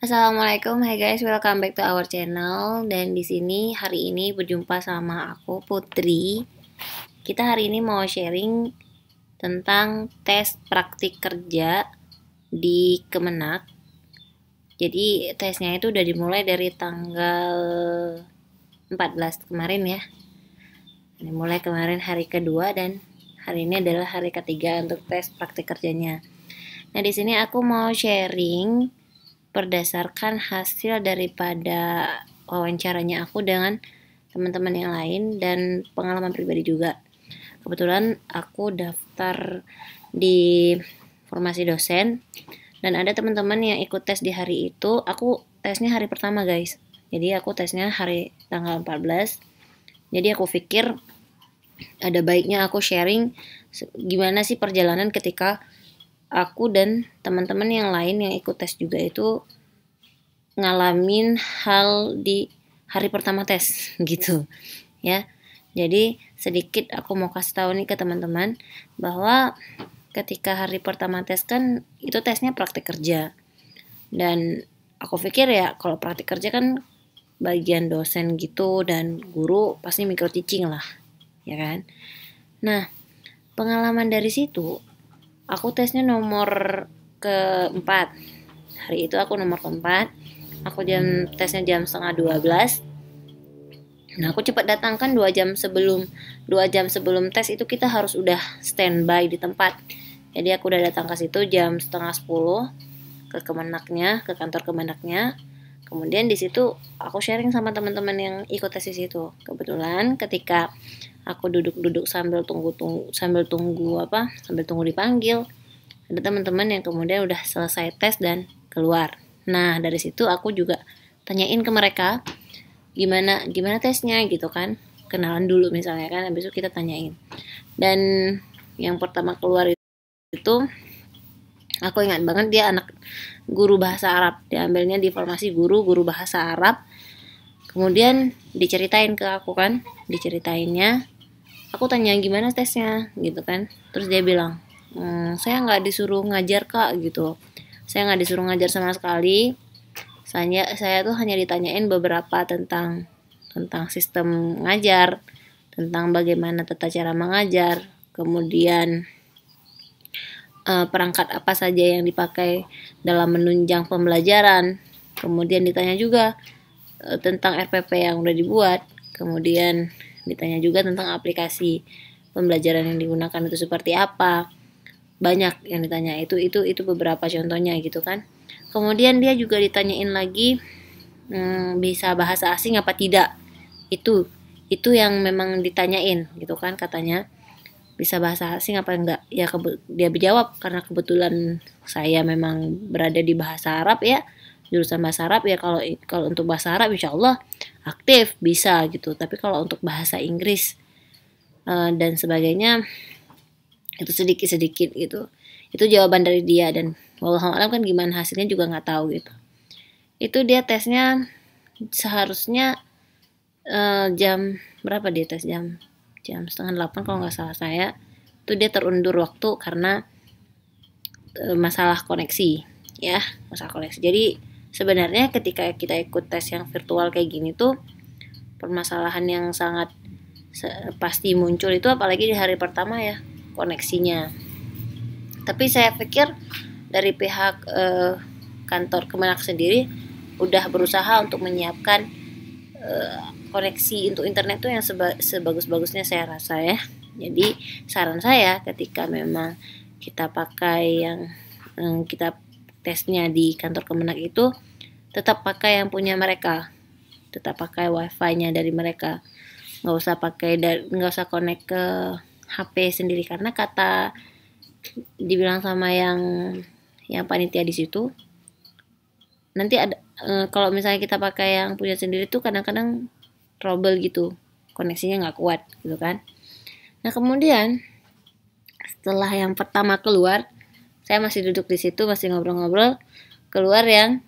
Assalamualaikum, hai guys, welcome back to our channel. Dan di sini hari ini berjumpa sama aku Putri. Kita hari ini mau sharing tentang tes praktik kerja di Kemenak. Jadi tesnya itu udah dimulai dari tanggal 14 kemarin ya. Dimulai kemarin hari kedua dan hari ini adalah hari ketiga untuk tes praktik kerjanya. Nah, di sini aku mau sharing berdasarkan hasil daripada wawancaranya aku dengan teman-teman yang lain dan pengalaman pribadi juga. Kebetulan aku daftar di formasi dosen dan ada teman-teman yang ikut tes di hari itu. Aku tesnya hari pertama guys, jadi aku tesnya hari tanggal 14. Jadi aku pikir ada baiknya aku sharing gimana sih perjalanan ketika aku dan teman-teman yang lain yang ikut tes juga itu ngalamin hal di hari pertama tes gitu ya. Jadi sedikit aku mau kasih tahu nih ke teman-teman bahwa ketika hari pertama tes kan itu tesnya praktik kerja, dan aku pikir ya kalau praktik kerja kan bagian dosen gitu dan guru pasti micro teaching lah ya kan. Nah, pengalaman dari situ aku tesnya nomor keempat. Hari itu aku nomor keempat. Aku tesnya jam setengah 12. Nah, aku cepat datang kan 2 jam sebelum tes itu kita harus udah standby di tempat. Jadi aku udah datang ke situ jam setengah 10 ke Kemenaknya, ke kantor Kemenaknya. Kemudian di situ aku sharing sama teman-teman yang ikut tes di situ. Kebetulan ketika aku duduk-duduk sambil tunggu dipanggil, ada teman-teman yang kemudian udah selesai tes dan keluar. Nah, dari situ aku juga tanyain ke mereka gimana tesnya gitu kan, kenalan dulu misalnya kan, habis itu kita tanyain. Dan yang pertama keluar itu aku ingat banget, dia anak guru bahasa Arab, diambilnya di formasi guru bahasa Arab. Kemudian diceritain ke aku kan, diceritainnya, aku tanya gimana tesnya gitu kan, terus dia bilang saya nggak disuruh ngajar kak gitu, saya nggak disuruh ngajar sama sekali. Saya tuh hanya ditanyain beberapa tentang sistem ngajar, tentang bagaimana tata cara mengajar, kemudian perangkat apa saja yang dipakai dalam menunjang pembelajaran. Kemudian ditanya juga tentang RPP yang udah dibuat. Kemudian ditanya juga tentang aplikasi pembelajaran yang digunakan itu seperti apa. Banyak yang ditanya, itu beberapa contohnya gitu kan. Kemudian dia juga ditanyain lagi bisa bahasa asing apa tidak. Itu yang memang ditanyain gitu kan, katanya bisa bahasa asing apa enggak ya. Dia berjawab karena kebetulan saya memang berada di bahasa Arab ya, jurusan bahasa Arab ya. Kalau untuk bahasa Arab insya Allah aktif bisa gitu, tapi kalau untuk bahasa Inggris dan sebagainya itu sedikit gitu. Itu jawaban dari dia, dan wallahualam kan gimana hasilnya juga nggak tahu gitu. Itu dia tesnya seharusnya jam berapa, dia tes jam setengah 8 kalau nggak salah saya. Itu dia terundur waktu karena masalah koneksi ya, masalah koneksi. Jadi sebenarnya ketika kita ikut tes yang virtual kayak gini tuh permasalahan yang sangat pasti muncul itu, apalagi di hari pertama ya, koneksinya. Tapi saya pikir dari pihak kantor Kemenak sendiri udah berusaha untuk menyiapkan koneksi untuk internet tuh yang sebagus-bagusnya saya rasa ya. Jadi saran saya ketika memang kita pakai yang kita tesnya di kantor Kemenak itu, tetap pakai yang punya mereka, tetap pakai wifi-nya dari mereka, nggak usah connect ke HP sendiri, karena kata dibilang sama yang panitia di situ, nanti ada kalau misalnya kita pakai yang punya sendiri tuh kadang-kadang trouble gitu, koneksinya nggak kuat gitu kan. Nah, kemudian setelah yang pertama keluar, saya masih duduk di situ masih ngobrol-ngobrol, keluar yang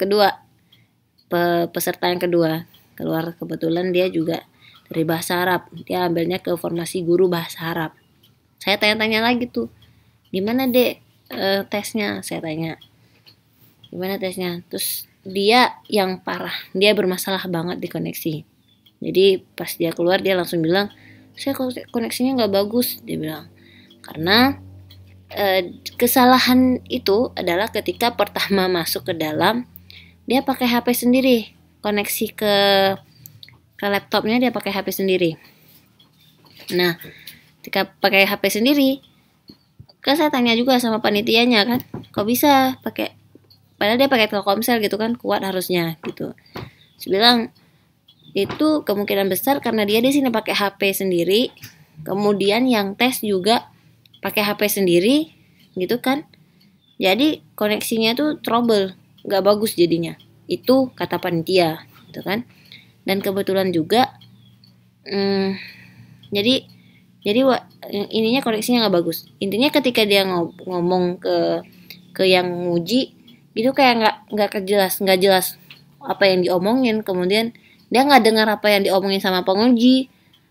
kedua, peserta yang kedua keluar. Kebetulan dia juga dari bahasa Arab, dia ambilnya ke formasi guru bahasa Arab. Saya tanya-tanya lagi tuh, gimana dek tesnya? Saya tanya, gimana tesnya? Terus dia yang parah, dia bermasalah banget di koneksi. Jadi pas dia keluar dia langsung bilang, saya koneksinya nggak bagus, dia bilang. Karena kesalahan itu adalah ketika pertama masuk ke dalam, dia pakai HP sendiri, koneksi ke laptopnya dia pakai HP sendiri. Nah, ketika pakai HP sendiri, kan saya tanya juga sama panitianya kan, kok bisa pakai, padahal dia pakai Telkomsel gitu kan, kuat harusnya gitu. Saya bilang itu kemungkinan besar karena dia di sini pakai HP sendiri, kemudian yang tes juga pakai HP sendiri gitu kan, jadi koneksinya tuh trouble, nggak bagus jadinya, itu kata panitia gitu kan. Dan kebetulan juga jadi ininya koneksinya nggak bagus. Intinya ketika dia ngomong ke yang nguji itu kayak nggak jelas apa yang diomongin, kemudian dia nggak dengar apa yang diomongin sama penguji,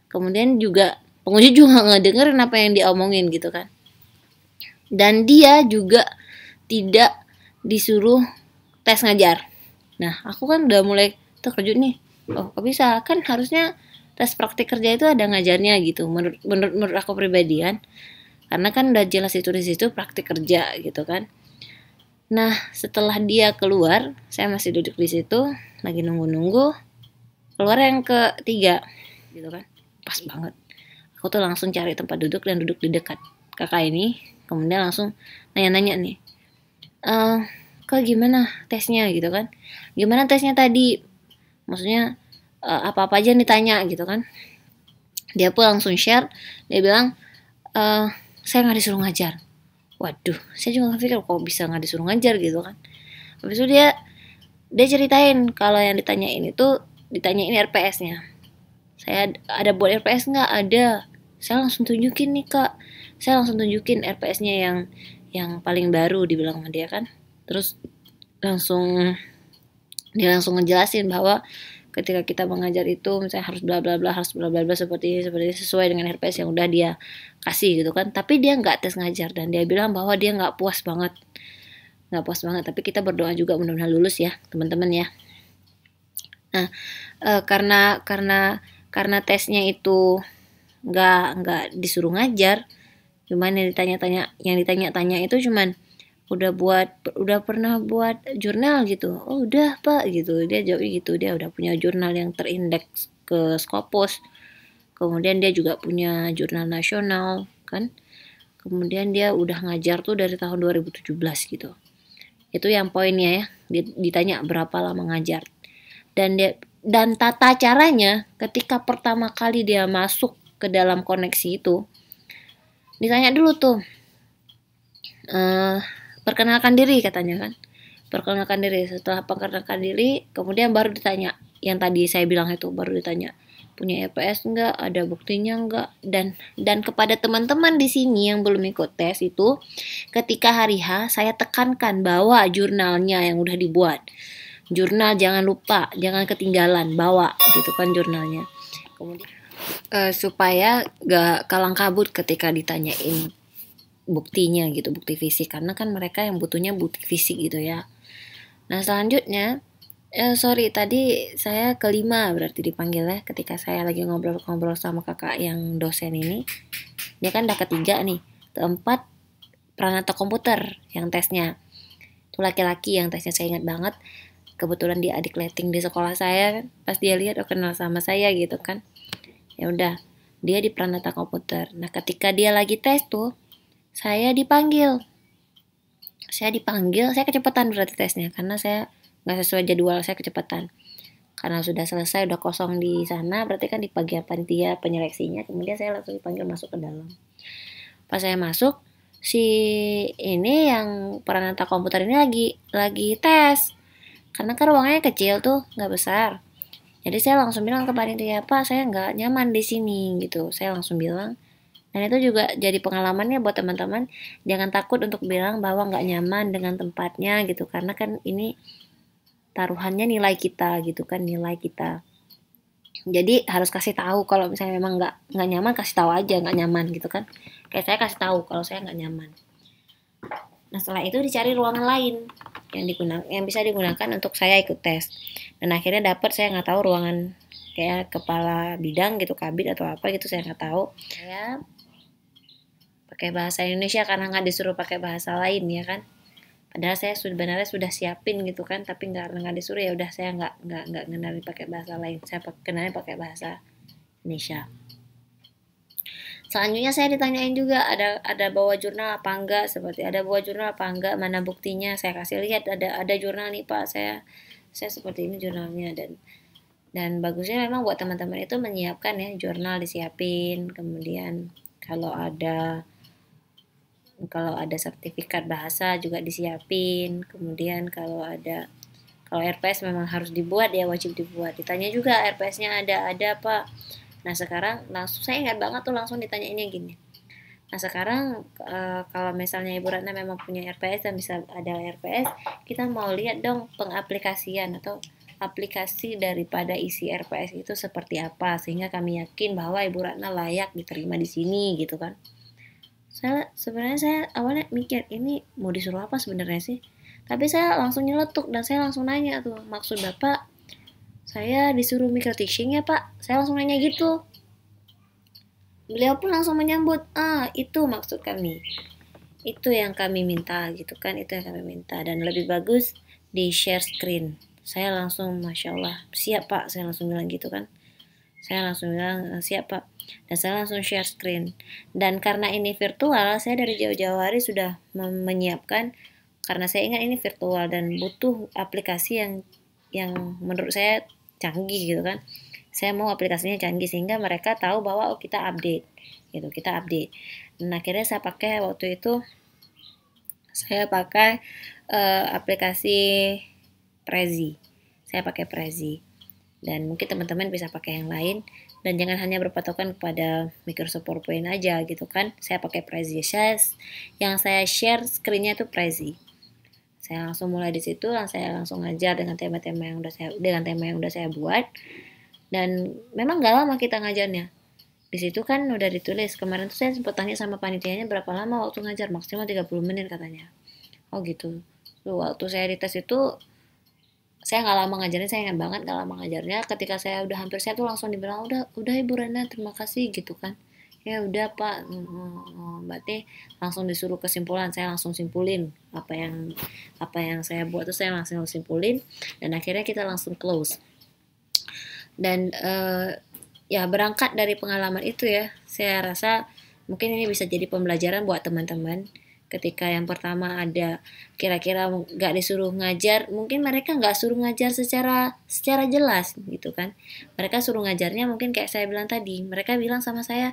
kemudian juga penguji juga nggak dengerin apa yang diomongin gitu kan. Dan dia juga tidak disuruh tes ngajar. Nah, aku kan udah mulai terkejut nih. Oh, kok bisa? Kan harusnya tes praktik kerja itu ada ngajarnya gitu. Menurut aku pribadian. Karena kan udah jelas itu di situ praktik kerja gitu kan. Nah, setelah dia keluar, saya masih duduk di situ, lagi nunggu-nunggu. Keluar yang ketiga, gitu kan. Pas banget. Aku tuh langsung cari tempat duduk dan duduk di dekat kakak ini. Kemudian langsung nanya-nanya nih, kok gimana tesnya gitu kan, gimana tesnya tadi, maksudnya apa-apa aja yang ditanya gitu kan. Dia pun langsung share, dia bilang, saya nggak disuruh ngajar. Waduh, saya juga pikir kok bisa nggak disuruh ngajar gitu kan. Habis itu dia ceritain kalau yang ditanyain RPS-nya. Saya ada buat RPS nggak? Ada. Saya langsung tunjukin nih kak, saya langsung tunjukin RPS-nya yang paling baru, dibilang sama dia kan. Terus dia langsung ngejelasin bahwa ketika kita mengajar itu misalnya harus bla bla bla seperti ini sesuai dengan RPS yang udah dia kasih gitu kan. Tapi dia nggak tes ngajar dan dia bilang bahwa dia nggak puas banget. Tapi kita berdoa juga mudah-mudahan lulus ya teman-teman ya. Nah, karena tesnya itu nggak disuruh ngajar, cuman yang ditanya itu cuman udah pernah buat jurnal gitu. Oh udah pak gitu, dia jawab gitu. Dia udah punya jurnal yang terindeks ke Scopus, kemudian dia juga punya jurnal nasional kan, kemudian dia udah ngajar tuh dari tahun 2017 gitu. Itu yang poinnya ya, ditanya berapa lama ngajar. Dan tata caranya ketika pertama kali dia masuk ke dalam koneksi itu, ditanya dulu tuh, perkenalkan diri katanya kan. Perkenalkan diri. Setelah perkenalkan diri, kemudian baru ditanya yang tadi saya bilang itu, baru ditanya punya EPS enggak, ada buktinya enggak, dan kepada teman-teman di sini yang belum ikut tes itu, ketika hari H saya tekankan bawa jurnalnya yang udah dibuat. Jurnal jangan lupa, jangan ketinggalan, bawa gitu kan jurnalnya. Kemudian supaya gak kalang kabut ketika ditanyain buktinya gitu, bukti fisik, karena kan mereka yang butuhnya bukti fisik gitu ya. Nah selanjutnya tadi saya kelima berarti dipanggilnya ketika saya lagi ngobrol-ngobrol sama kakak yang dosen ini. Dia kan udah ketiga nih. Keempat, Pranata Komputer yang tesnya. Itu laki-laki yang tesnya, saya ingat banget. Kebetulan dia adik letting di sekolah saya kan. Pas dia lihat kenal sama saya gitu kan. Ya udah, dia di Pranata Komputer. Nah, ketika dia lagi tes tuh, saya dipanggil. Saya kecepatan berarti tesnya karena saya nggak sesuai jadwal, saya kecepatan. Karena sudah selesai, udah kosong di sana, berarti kan di bagian panitia penyeleksinya. Kemudian saya langsung dipanggil masuk ke dalam. Pas saya masuk, si ini yang Pranata Komputer ini lagi tes. Karena kan ruangannya kecil tuh, nggak besar. Jadi saya langsung bilang ke panitia, Pak, saya nggak nyaman di sini gitu. Saya langsung bilang. Dan itu juga jadi pengalamannya buat teman-teman. Jangan takut untuk bilang bahwa nggak nyaman dengan tempatnya gitu. Karena kan ini taruhannya nilai kita gitu kan, nilai kita. Jadi harus kasih tahu kalau misalnya memang nggak nyaman, kasih tahu aja nggak nyaman gitu kan. Kayak saya kasih tahu kalau saya nggak nyaman. Nah setelah itu dicari ruangan lain yang bisa digunakan untuk saya ikut tes. Dan akhirnya dapat, saya nggak tahu ruangan kayak kepala bidang gitu, kabid atau apa gitu, saya nggak tahu. Saya pakai bahasa Indonesia karena nggak disuruh pakai bahasa lain ya kan. Padahal saya sebenarnya sudah siapin gitu kan, tapi nggak disuruh, ya udah saya nggak kenalin pakai bahasa lain, saya kenalin pakai bahasa Indonesia. Selanjutnya saya ditanyain juga ada bawa jurnal apa enggak, seperti ada bawa jurnal apa enggak, mana buktinya, saya kasih lihat ada jurnal nih Pak, saya seperti ini jurnalnya. Dan bagusnya memang buat teman-teman itu menyiapkan ya, jurnal disiapin, kemudian kalau ada sertifikat bahasa juga disiapin, kemudian kalau RPS memang harus dibuat ya, wajib dibuat. Ditanya juga RPS-nya ada Pak. Nah sekarang langsung saya ingat banget tuh, langsung ditanyainnya gini. Nah sekarang kalau misalnya Ibu Ratna memang punya RPS dan bisa ada RPS, kita mau lihat dong pengaplikasian atau aplikasi daripada isi RPS itu seperti apa, sehingga kami yakin bahwa Ibu Ratna layak diterima di sini gitu kan. Sebenarnya saya awalnya mikir ini mau disuruh apa sebenarnya sih, tapi saya langsung nyeletuk dan saya langsung nanya tuh, maksud Bapak saya disuruh micro teaching ya Pak, saya langsung nanya gitu. Beliau pun langsung menyambut, itu maksud kami, itu yang kami minta gitu kan, itu yang kami minta, dan lebih bagus di share screen. Saya langsung Masya Allah, siap Pak, saya langsung bilang gitu kan. Saya langsung bilang siap Pak, dan saya langsung share screen. Dan karena ini virtual, saya dari jauh-jauh hari sudah menyiapkan, karena saya ingat ini virtual dan butuh aplikasi yang menurut saya canggih gitu kan. Saya mau aplikasinya canggih sehingga mereka tahu bahwa kita update gitu, kita update. Dan akhirnya saya pakai waktu itu, saya pakai aplikasi Prezi. Saya pakai Prezi. Dan mungkin teman-teman bisa pakai yang lain, dan jangan hanya berpatokan kepada Microsoft PowerPoint aja gitu kan. Saya pakai Prezi. Yang saya share screen-nya itu Prezi. Saya langsung mulai di situ, saya langsung ngajar dengan tema-tema yang udah saya buat. Dan memang gak lama kita ngajarnya. Di situ kan udah ditulis. Kemarin tuh saya sempat tanya sama panitianya berapa lama waktu ngajar, maksimal 30 menit katanya. Oh gitu. Waktu saya di tes itu saya nggak lama ngajarnya, saya ingat banget nggak lama ngajarnya. Ketika saya udah hampir, saya tuh langsung dibilang udah Ibu Rena, terima kasih gitu kan. Ya udah Pak, berarti langsung disuruh kesimpulan, saya langsung simpulin apa yang saya buat tuh, saya langsung simpulin, dan akhirnya kita langsung close. Dan ya berangkat dari pengalaman itu ya, saya rasa mungkin ini bisa jadi pembelajaran buat teman-teman. Ketika yang pertama ada kira-kira nggak disuruh ngajar, mungkin mereka nggak suruh ngajar secara jelas gitu kan. Mereka suruh ngajarnya mungkin kayak saya bilang tadi, mereka bilang sama saya,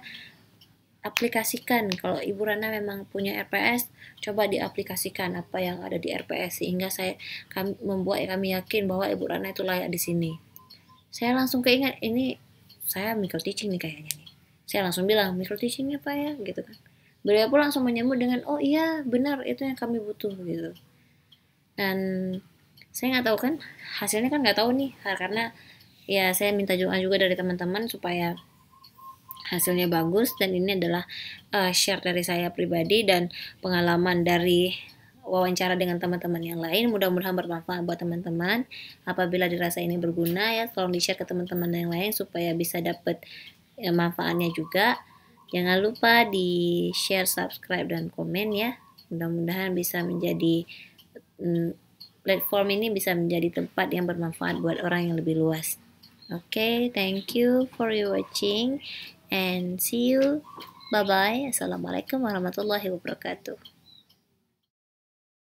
aplikasikan, kalau Ibu Rana memang punya RPS, coba diaplikasikan apa yang ada di RPS, sehingga membuat kami yakin bahwa Ibu Rana itu layak di sini. Saya langsung keingat, ini saya micro teaching nih kayaknya nih. Saya langsung bilang, micro teachingnya Pak ya gitu kan. Beliau pun langsung menyambut dengan, oh iya benar, itu yang kami butuh gitu. Dan saya nggak tahu kan hasilnya, kan nggak tahu nih, karena ya saya minta doa juga dari teman-teman supaya hasilnya bagus. Dan ini adalah share dari saya pribadi dan pengalaman dari wawancara dengan teman-teman yang lain. Mudah-mudahan bermanfaat buat teman-teman. Apabila dirasa ini berguna ya, tolong di-share ke teman-teman yang lain supaya bisa dapat manfaatnya juga. Jangan lupa di share, subscribe, dan komen ya. Mudah-mudahan bisa menjadi platform ini bisa menjadi tempat yang bermanfaat buat orang yang lebih luas. Okay, thank you for your watching and see you. Bye bye. Assalamualaikum warahmatullahi wabarakatuh.